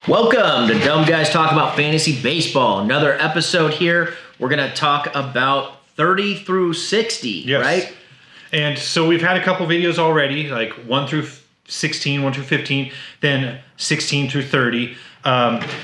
Welcome to Dumb Guys Talk About Fantasy Baseball. Another episode here. We're going to talk about 30 through 60, yes. Right? And so we've had a couple videos already, like 1 through 16, 1 through 15, then 16 through 30.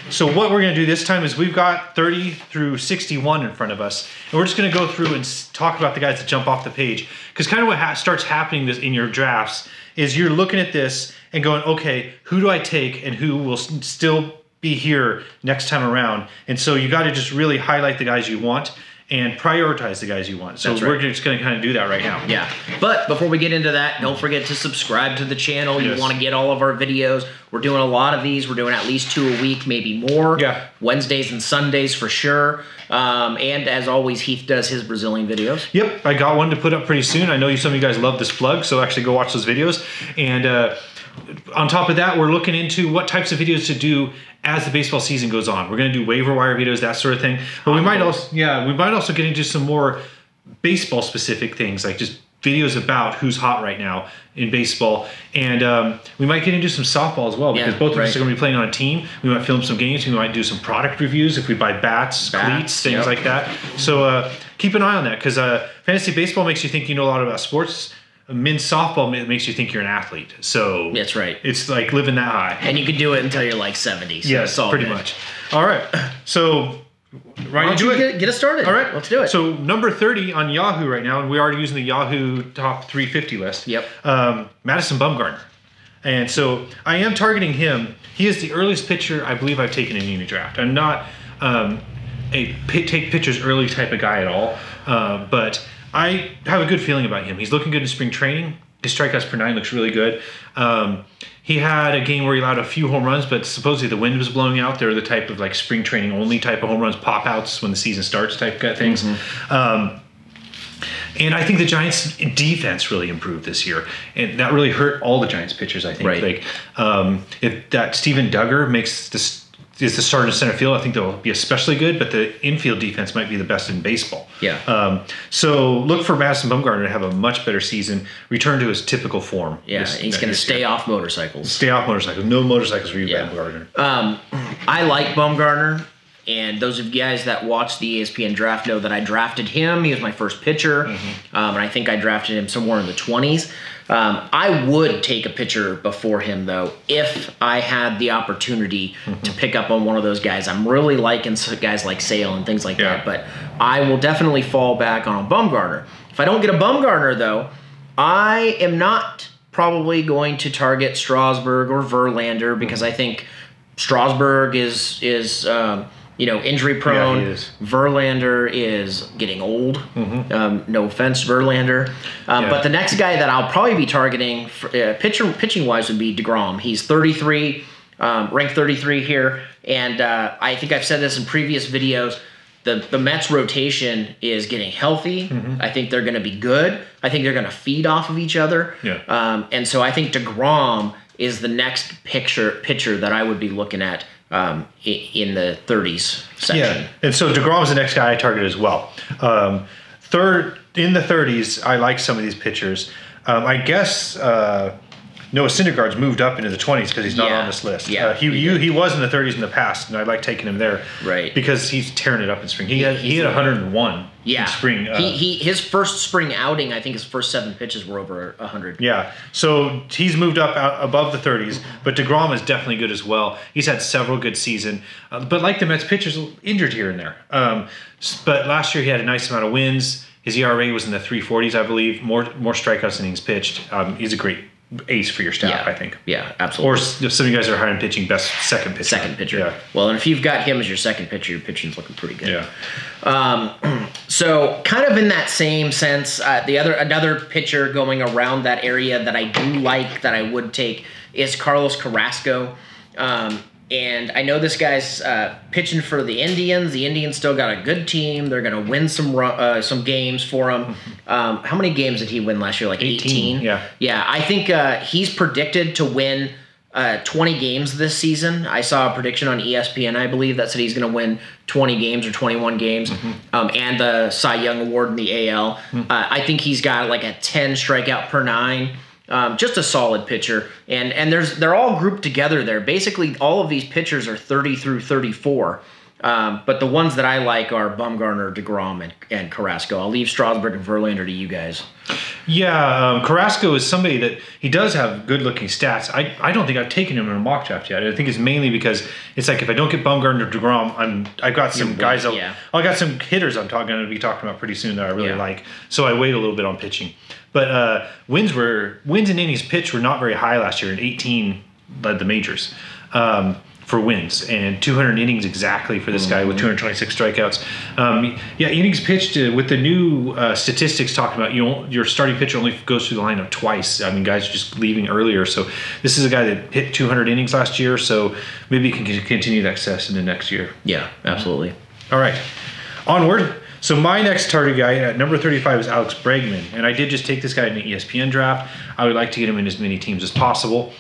So what we're going to do this time is we've got 30 through 61 in front of us. And we're just going to go through and talk about the guys that jump off the page. Because kind of what starts happening in your drafts is you're looking at this and going, okay, who do I take and who will still be here next time around? And so you got to just really highlight the guys you want and prioritize the guys you want. So we're just going to kind of do that right now. Yeah. But before we get into that, don't forget to subscribe to the channel. You want to get all of our videos. We're doing a lot of these. We're doing at least 2 a week, maybe more. Yeah. Wednesdays and Sundays for sure. And as always, Heath does his Brazilian videos. Yep. I got one to put up pretty soon. I know some of you guys love this plug, so actually go watch those videos. And on top of that, we're looking into what types of videos to do as the baseball season goes on. We're going to do waiver wire videos, that sort of thing. But we might also get into some more baseball specific things, like just videos about who's hot right now in baseball. And we might get into some softball as well, because both of us are going to be playing on a team. We might film some games. We might do some product reviews if we buy bats, cleats, things like that. So keep an eye on that, because fantasy baseball makes you think you know a lot about sports. Men's softball makes you think you're an athlete. So that's right. It's like living that high. And you can do it until you're like 70. So yes, pretty much. All right. So Why don't you get us started? All right. Let's do it. So number 30 on Yahoo right now, and we're already using the Yahoo top 350 list. Yep. Madison Bumgarner. And so I am targeting him. He is the earliest pitcher I believe I've taken in any draft. I'm not a take pitchers early type of guy at all, but I have a good feeling about him. He's looking good in spring training. His strikeouts per 9 looks really good. He had a game where he allowed a few home runs, but supposedly the wind was blowing out. They're the type of like spring training only type of home runs, pop outs when the season starts type of things. Mm-hmm. And I think the Giants' defense really improved this year, and that really hurt all the Giants pitchers. I think right. If that Steven Duggar is the starter in center field, I think they'll be especially good, but the infield defense might be the best in baseball. Yeah. So look for Madison Bumgarner to have a much better season, return to his typical form. Yeah, he's going to stay off motorcycles. Stay off motorcycles. No motorcycles for you, Bumgarner. I like Bumgarner, and those of you guys that watch the ESPN draft know that I drafted him. He was my first pitcher, and I think I drafted him somewhere in the 20s. I would take a pitcher before him, though, if I had the opportunity to pick up on one of those guys. I'm really liking guys like Sale and things like that, but I will definitely fall back on a Bumgarner. If I don't get a Bumgarner, though, I am not probably going to target Strasburg or Verlander, because I think Strasburg is injury prone. Yeah, Verlander is getting old. No offense, Verlander. But the next guy that I'll probably be targeting, pitching wise, would be DeGrom. He's 33, ranked 33 here, and I think I've said this in previous videos. The Mets rotation is getting healthy. I think they're going to be good. I think they're going to feed off of each other. Yeah. And so I think DeGrom is the next pitcher that I would be looking at in the 30s section. Yeah, and so DeGrom is the next guy I target as well. Third in the 30s, I like some of these pitchers. I guess Noah Syndergaard's moved up into the 20s because he's not on this list. Yeah, he was in the 30s in the past, and I like taking him there. Right. Because he's tearing it up in spring. He had 101 in spring. His first spring outing, I think his first 7 pitches were over 100. Yeah. So he's moved up above the 30s, but DeGrom is definitely good as well. He's had several good seasons. But like the Mets, pitchers injured here and there. But last year he had a nice amount of wins. His ERA was in the 340s, I believe. More strikeouts than innings pitched. He's a great ace for your staff, I think. Yeah, absolutely. Or if some of you guys are hiring pitching, best second pitcher. Second pitcher. Yeah. Well, and if you've got him as your second pitcher, your pitching's looking pretty good. Yeah. So kind of in that same sense, another pitcher going around that area that I do like, that I would take, is Carlos Carrasco. And I know this guy's pitching for the Indians. The Indians still got a good team. They're going to win some games for him. How many games did he win last year? Like 18? Yeah. Yeah, I think he's predicted to win 20 games this season. I saw a prediction on ESPN, I believe, that said he's going to win 20 games or 21 games, and the Cy Young Award in the AL. I think he's got like a 10 strikeout per 9. Just a solid pitcher, and they're all grouped together there. Basically, all of these pitchers are 30 through 34, but the ones that I like are Bumgarner, DeGrom, and Carrasco. I'll leave Strasburg and Verlander to you guys. Yeah, Carrasco is somebody that he does have good-looking stats. I don't think I've taken him in a mock draft yet. I think it's mainly because it's like if I don't get Bumgarner or DeGrom, I've got some guys. I got some hitters I'm going to be talking about pretty soon that I really like. So I wait a little bit on pitching. But wins and innings pitched were not very high last year, and 18 led the majors for wins, and 200 innings exactly for this guy with 226 strikeouts. Innings pitched with the new statistics talking about your starting pitcher only goes through the lineup twice. I mean, guys are just leaving earlier. So this is a guy that hit 200 innings last year, so maybe he can continue that success into next year. Yeah, absolutely. All right, onward. So my next target guy at number 35 is Alex Bregman, and I did just take this guy in the ESPN draft. I would like to get him in as many teams as possible.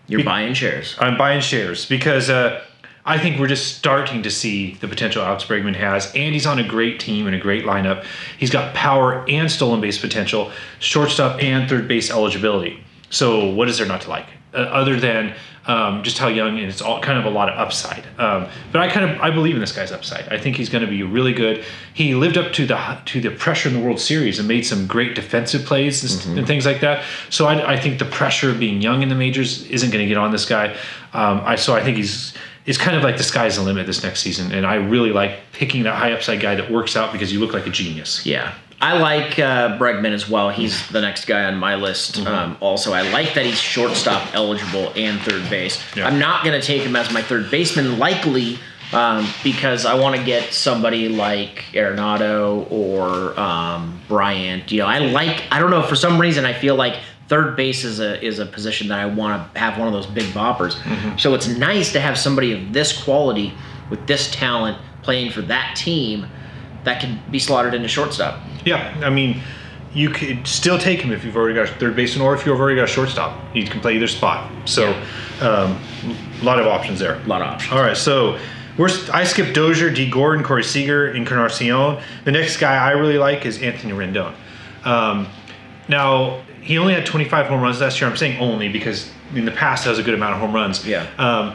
You're buying shares. I'm buying shares because I think we're just starting to see the potential Alex Bregman has, and he's on a great team and a great lineup. He's got power and stolen base potential, shortstop and third base eligibility. So what is there not to like? Other than just how young, and it's all kind of a lot of upside. But I believe in this guy's upside. I think he's going to be really good. He lived up to the pressure in the World Series and made some great defensive plays and things like that. So I think the pressure of being young in the majors isn't going to get on this guy. I think it's kind of like the sky's the limit this next season, and I really like picking that high upside guy that works out because you look like a genius. Yeah. I like Bregman as well. He's the next guy on my list. Also, I like that he's shortstop eligible and third base. Yeah. I'm not going to take him as my third baseman, likely because I want to get somebody like Arenado or Bryant. I don't know, for some reason I feel like third base is a position that I want to have one of those big boppers. So it's nice to have somebody of this quality with this talent playing for that team that can be slotted into shortstop. Yeah, I mean, you could still take him if you've already got a third baseman, or if you've already got a shortstop. You can play either spot. So, a lot of options there. A lot of options. All right, so I skipped Dozier, D. Gordon, Corey Seager, Encarnacion. The next guy I really like is Anthony Rendon. Now, he only had 25 home runs last year. I'm saying only because in the past that was a good amount of home runs. Yeah.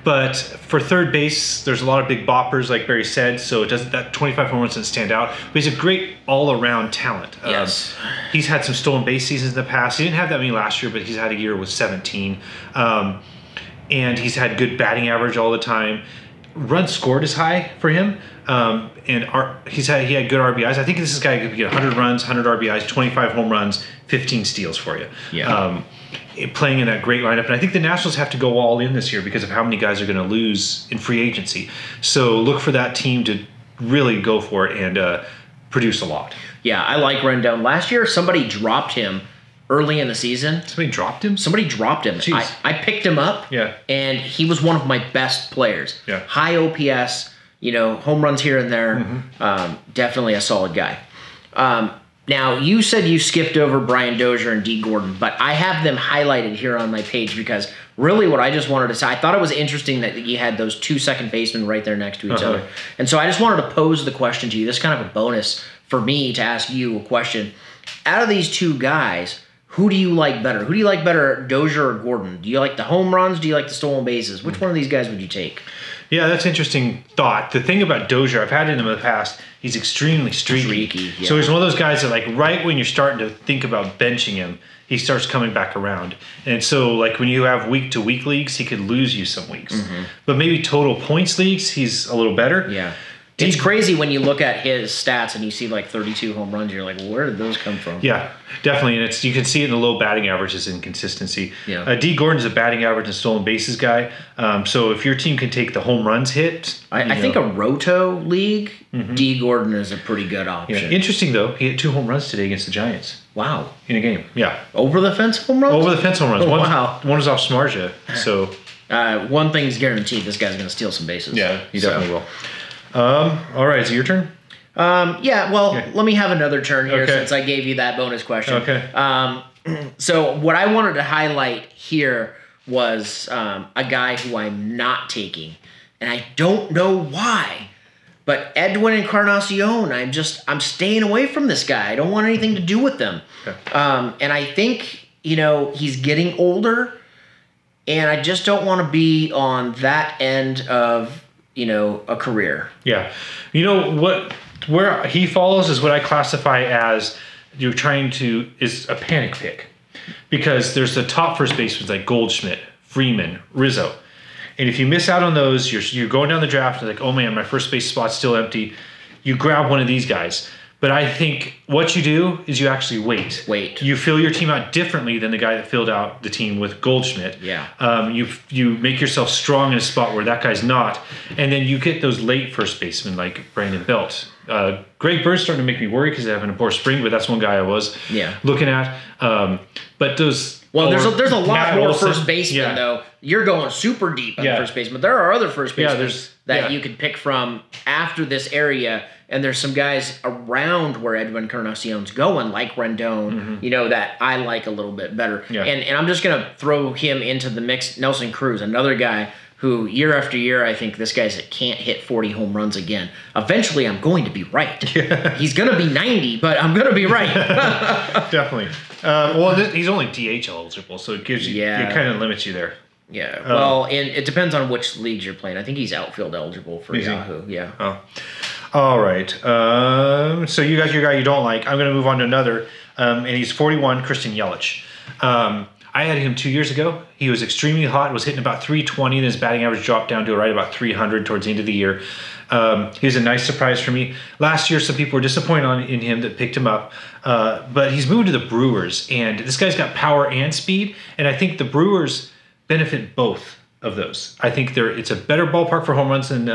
But for third base, there's a lot of big boppers, like Barry said, so that 25 home runs doesn't stand out. But he's a great all-around talent. Yes. He's had some stolen base seasons in the past. He didn't have that many last year, but he's had a year with 17. And he's had good batting average all the time. Runs scored is high for him. And he had good RBIs. I think this guy could get 100 runs, 100 RBIs, 25 home runs, 15 steals for you. Yeah. Playing in that great lineup. And I think the Nationals have to go all in this year because of how many guys are going to lose in free agency. So look for that team to really go for it and produce a lot. Yeah, I like Rendon. Last year, somebody dropped him early in the season. Somebody dropped him? Somebody dropped him. I picked him up, and he was one of my best players. Yeah. High OPS, home runs here and there. Definitely a solid guy. Now, you said you skipped over Brian Dozier and D. Gordon, but I have them highlighted here on my page because really what I just wanted to say, I thought it was interesting that you had those two second basemen right there next to each other. And so I just wanted to pose the question to you. This is kind of a bonus for me to ask you a question. Out of these two guys, who do you like better? Who do you like better, Dozier or Gordon? Do you like the home runs? Do you like the stolen bases? Which one of these guys would you take? Yeah, that's an interesting thought. The thing about Dozier, I've had him in the past, he's extremely streaky. Yeah. So he's one of those guys that, like, right when you're starting to think about benching him, he starts coming back around. And so, like, when you have week-to-week leagues, he could lose you some weeks. But maybe total points leagues, he's a little better. Yeah. It's crazy when you look at his stats and you see like 32 home runs. You're like, where did those come from? Yeah, definitely. And you can see it in the low batting averages and consistency. Yeah. D. Gordon's a batting average and stolen bases guy. So if your team can take the home runs hit. I think a Roto league, D. Gordon is a pretty good option. Yeah. Interesting, though. He hit 2 home runs today against the Giants. Wow. In a game. Yeah. Over the fence home runs? Over the fence home runs. Oh, wow. One was off Smarja. So. One thing's guaranteed. This guy's going to steal some bases. Yeah, he definitely will. All right, is it your turn? Let me have another turn here since I gave you that bonus question. Okay. So what I wanted to highlight here was a guy who I'm not taking, and I don't know why, but Edwin Encarnacion, I'm staying away from this guy. I don't want anything to do with them. Okay. And I think he's getting older, and I just don't want to be on that end of, a career. Yeah. Where he falls is what I classify as is a panic pick. Because there's the top first basemen like Goldschmidt, Freeman, Rizzo. And if you miss out on those, you're going down the draft and like, oh man, my first base spot's still empty. You grab one of these guys. But I think what you do is you actually wait. You fill your team out differently than the guy that filled out the team with Goldschmidt. Yeah. You make yourself strong in a spot where that guy's not. And then you get those late first basemen like Brandon Belt. Greg Bird's starting to make me worry because they're having a poor spring, but that's one guy I was looking at. But those... Well, there's a lot more first basemen, though. You're going super deep on first baseman. There are other first basemen that you could pick from after this area, and there's some guys around where Edwin Encarnacion's going, like Rendon, that I like a little bit better. Yeah. And I'm just going to throw him into the mix. Nelson Cruz, another guy who year after year, I think this guy's can't hit 40 home runs again. Eventually, I'm going to be right. He's going to be 90, but I'm going to be right. Definitely. He's only DH eligible, so it gives you, it kind of limits you there. Yeah. Well, and it depends on which leagues you're playing. I think he's outfield eligible for Yahoo. Yeah. Oh. All right. So you got your guy you don't like. I'm going to move on to another, and he's 41, Christian Yelich. I had him 2 years ago. He was extremely hot, was hitting about 320, and his batting average dropped down to right about 300 towards the end of the year. He was a nice surprise for me. Last year, some people were disappointed in him that picked him up, but he's moved to the Brewers, and this guy's got power and speed, and I think the Brewers benefit both of those. I think it's a better ballpark for home runs than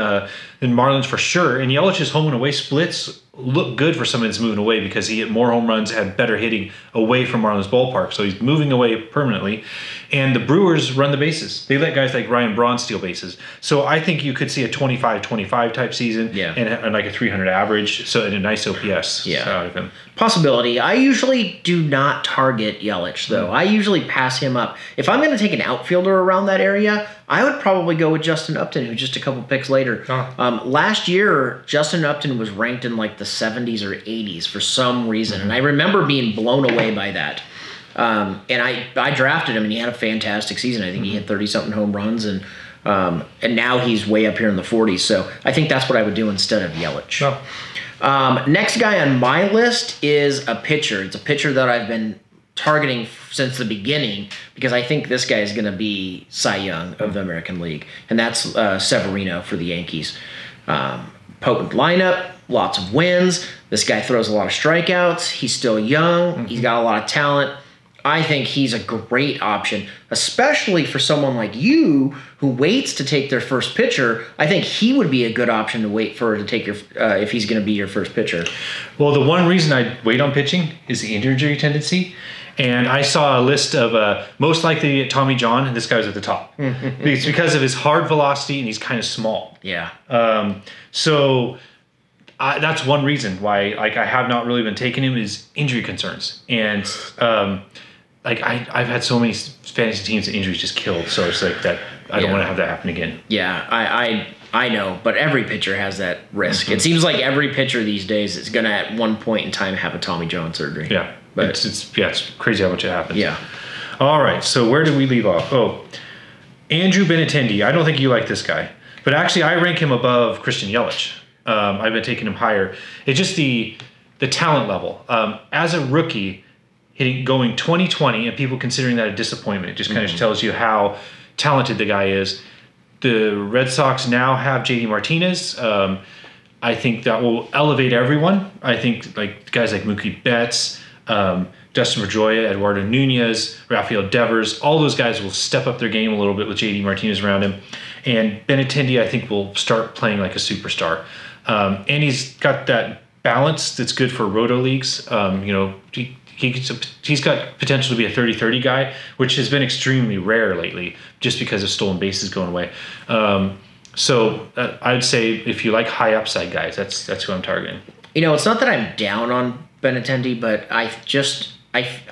Marlins for sure, and Yelich's home and away splits look good for someone that's moving away because he hit more home runs, had better hitting away from Marlins ballpark. So he's moving away permanently. And the Brewers run the bases. They let guys like Ryan Braun steal bases. So I think you could see a 25-25 type season and like a 300 average. So and a nice OPS out of him. Possibility. I usually do not target Yelich, though. I usually pass him up. If I'm going to take an outfielder around that area, I would probably go with Justin Upton, who's just a couple picks later. Last year, Justin Upton was ranked in like the 70s or 80s for some reason, and I remember being blown away by that. And I drafted him, and he had a fantastic season. I think he hit 30-something home runs, and now he's way up here in the 40s. So I think that's what I would do instead of Yelich. Next guy on my list is a pitcher. It's a pitcher that I've been targeting since the beginning because I think this guy is going to be Cy Young of the American League, and that's Severino for the Yankees. Potent lineup, lots of wins. This guy throws a lot of strikeouts. He's still young. He's got a lot of talent. I think he's a great option, especially for someone like you who waits to take their first pitcher. I think he would be a good option to wait for to take your if he's going to be your first pitcher. Well, the one reason I wait on pitching is the injury tendency. And I saw a list of most likely Tommy John, and this guy was at the top. It's because of his hard velocity, and he's kind of small. Yeah. So that's one reason why I have not really been taking him is injury concerns. And I've had so many fantasy teams that injuries just killed. So it's like that. I don't want to have that happen again. Yeah, I know, but every pitcher has that risk. It seems like every pitcher these days is going to at one point in time have a Tommy John surgery. Yeah. But it's crazy how much it happens. Yeah. All right. So where did we leave off? Oh, Andrew Benintendi. I don't think you like this guy, but actually I rank him above Christian Yelich. I've been taking him higher. It's just the talent level. As a rookie, going 2020, and people considering that a disappointment, it just kind of tells you how talented the guy is. The Red Sox now have JD Martinez. I think that will elevate everyone. I think like guys like Mookie Betts, Dustin Pedroia, Eduardo Nunez, Rafael Devers, all those guys will step up their game a little bit with JD Martinez around him. And Benintendi, I think, will start playing like a superstar. And he's got that balance that's good for roto leagues. He's got potential to be a 30-30 guy, which has been extremely rare lately just because of stolen bases going away. So I'd say if you like high upside guys, that's who I'm targeting. It's not that I'm down on Benintendi, but I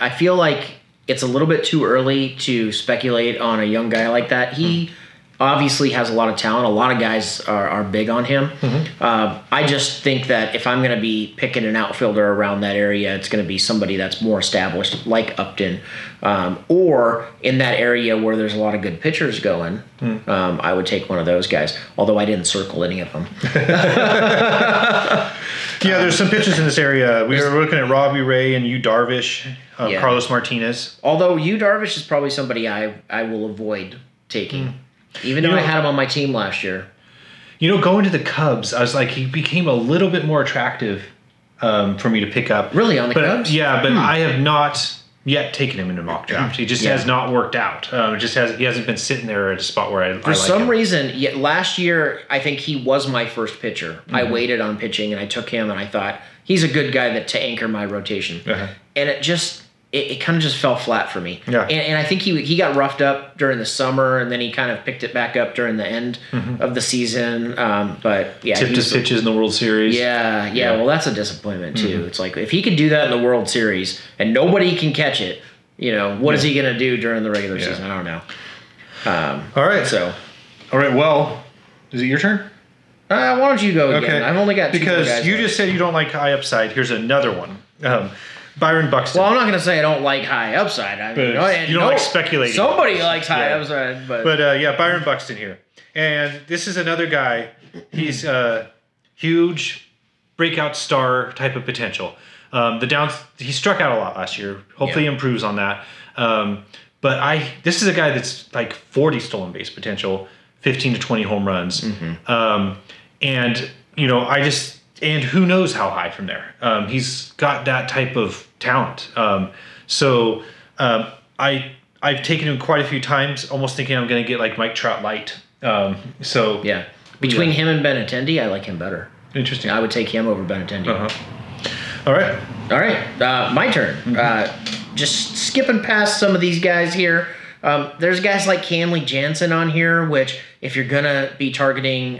feel like it's a little bit too early to speculate on a young guy like that. He obviously has a lot of talent. A lot of guys are big on him. I just think that if I'm going to be picking an outfielder around that area, it's going to be somebody that's more established, like Upton, or in that area where there's a lot of good pitchers going. I would take one of those guys, although I didn't circle any of them. Yeah, there's some pitchers in this area. We were looking at Robbie Ray and Yu Darvish, Carlos Martinez. Although Yu Darvish is probably somebody I will avoid taking. Even though I had him on my team last year. Going to the Cubs, I was like, he became a little bit more attractive for me to pick up. Really, on the Cubs? Yeah, but I have not yet taken him in a mock draft. He just has not worked out. He hasn't been sitting there at a spot where I like him. For some reason, last year, I think he was my first pitcher. I waited on pitching, and I took him, and I thought, he's a good guy to anchor my rotation. And it just... It kind of just fell flat for me. Yeah. And I think he got roughed up during the summer, and then he kind of picked it back up during the end of the season. But yeah, tipped his pitches in the World Series. Yeah. Well, that's a disappointment too. It's like if he could do that in the World Series and nobody can catch it, what is he going to do during the regular season? I don't know. All right. Well, is it your turn? Why don't you go again? Okay. I've only got two because guys you left. just said you don't like high upside. Here's another one. Byron Buxton. Well, I'm not going to say I don't like high upside. I mean, you don't like speculating. Somebody likes high upside, but Byron Buxton here, and this is another guy. He's a huge breakout star type of potential. He struck out a lot last year. Hopefully, he improves on that. But this is a guy that's like 40 stolen base potential, 15 to 20 home runs, and who knows how high from there. He's got that type of talent. I've taken him quite a few times, almost thinking I'm going to get like Mike Trout light. Between him and Benintendi, I like him better. Interesting. I would take him over Benintendi. All right. My turn. Just skipping past some of these guys here. There's guys like Kenley Jansen on here, which if you're going to be targeting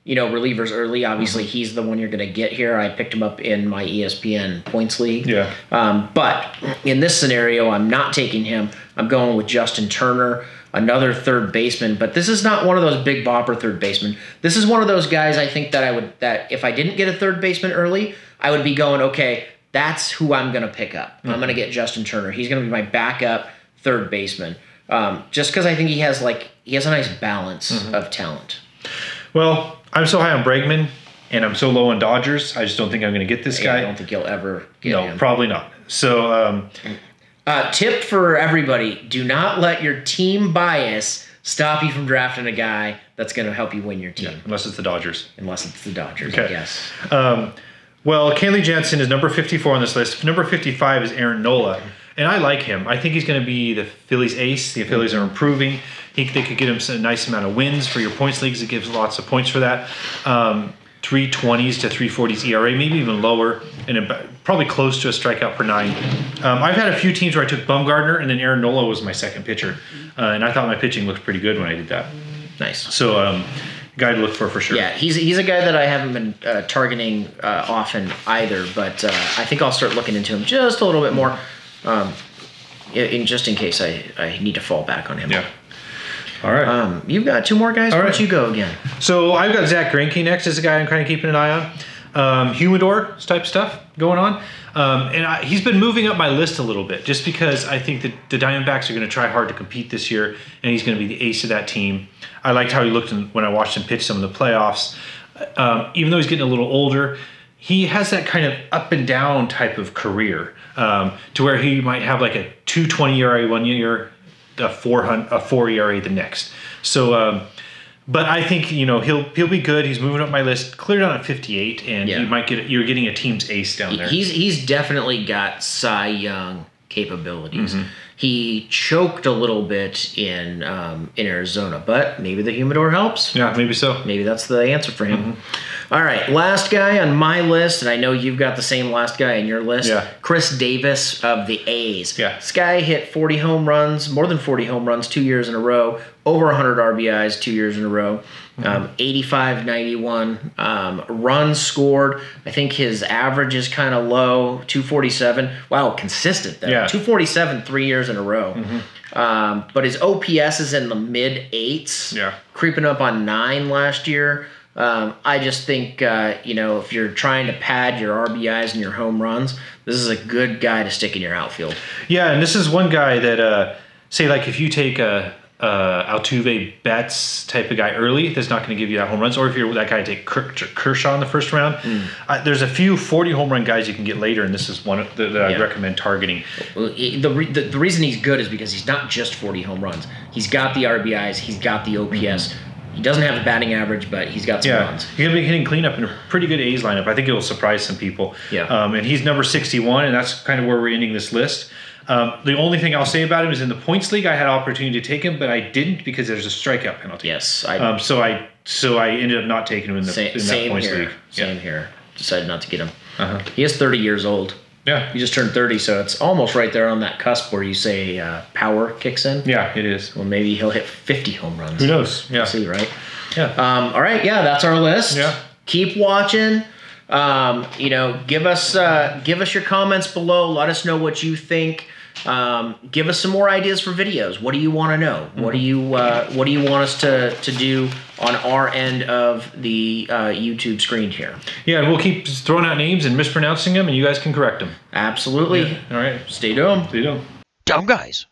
relievers early, obviously he's the one you're going to get here. I picked him up in my ESPN points league. But in this scenario, I'm not taking him. I'm going with Justin Turner, another third baseman. But this is not one of those big bopper third basemen. This is one of those guys I think that if I didn't get a third baseman early, I would be going, okay, that's who I'm going to pick up. I'm going to get Justin Turner. He's going to be my backup third baseman. Just because I think he has a nice balance of talent. Well, I'm so high on Bregman, and I'm so low on Dodgers. I just don't think I'm going to get this guy. I don't think you'll ever get him. No, probably not. So, tip for everybody: do not let your team bias stop you from drafting a guy that's going to help you win your team. Unless it's the Dodgers. I guess. Well, Kenley Jansen is number 54 on this list. Number 55 is Aaron Nola. And I like him. I think he's going to be the Phillies' ace. The Phillies are improving. They could get him a nice amount of wins for your points leagues. It gives lots of points for that. 320s to 340s ERA, maybe even lower, and probably close to a strikeout per 9. I've had a few teams where I took Bumgarner, and then Aaron Nola was my second pitcher. And I thought my pitching looked pretty good when I did that. Nice. So, guy to look for sure. Yeah, he's a guy that I haven't been targeting often either, but I think I'll start looking into him just a little bit more. In case I need to fall back on him. Yeah. All right. You've got two more guys. Why don't you go again? So I've got Zach Greinke next as a guy I'm kind of keeping an eye on. Humidor type stuff going on. And he's been moving up my list a little bit just because I think that the Diamondbacks are going to try hard to compete this year, and he's going to be the ace of that team. I liked how he looked when I watched him pitch some of the playoffs. Even though he's getting a little older, he has that kind of up and down type of career to where he might have like a 2.20 ERA one year, a 4 ERA the next. So, but I think he'll be good. He's moving up my list, clear down at 58, and you're getting a team's ace down there. He's definitely got Cy Young capabilities. He choked a little bit in Arizona, but maybe the humidor helps. Yeah, maybe so. Maybe that's the answer for him. All right, last guy on my list, and I know you've got the same last guy in your list. Yeah. Chris Davis of the A's. Yeah. This guy hit 40 home runs, more than 40 home runs 2 years in a row, over 100 RBIs 2 years in a row, 85, 91 runs scored. I think his average is kind of low, 247. Wow, consistent though. Yeah. 247 3 years in a row. But his OPS is in the mid-8s. Yeah. Creeping up on 9 last year. I just think, if you're trying to pad your RBIs and your home runs, this is a good guy to stick in your outfield. Yeah, and this is one guy that, say, like if you take a Altuve Betts type of guy early, that's not going to give you that home runs. Or if you're that guy, take Kershaw in the first round. There's a few 40 home run guys you can get later, and this is one that I'd recommend targeting. The reason he's good is because he's not just 40 home runs. He's got the RBIs. He's got the OPS. He doesn't have a batting average, but he's got some runs. He's going to be hitting cleanup in a pretty good A's lineup. I think it will surprise some people. Yeah. And he's number 61, and that's kind of where we're ending this list. The only thing I'll say about him is in the points league, I had opportunity to take him, but I didn't because there's a strikeout penalty. Yes. So I ended up not taking him in that points league. Same here. Decided not to get him. He is 30 years old. Yeah. He just turned 30, so it's almost right there on that cusp where you say power kicks in. Yeah, it is. Well, maybe he'll hit 50 home runs. Who knows? Yeah. We'll see, right? Yeah. All right. Yeah, that's our list. Yeah. Keep watching. Give us your comments below. Let us know what you think. Give us some more ideas for videos. What do you want to know? What do you want us to do on our end of the YouTube screen here? Yeah, and we'll keep throwing out names and mispronouncing them, and you guys can correct them. Absolutely. Yeah. All right. Stay tuned. Stay tuned. Dumb guys.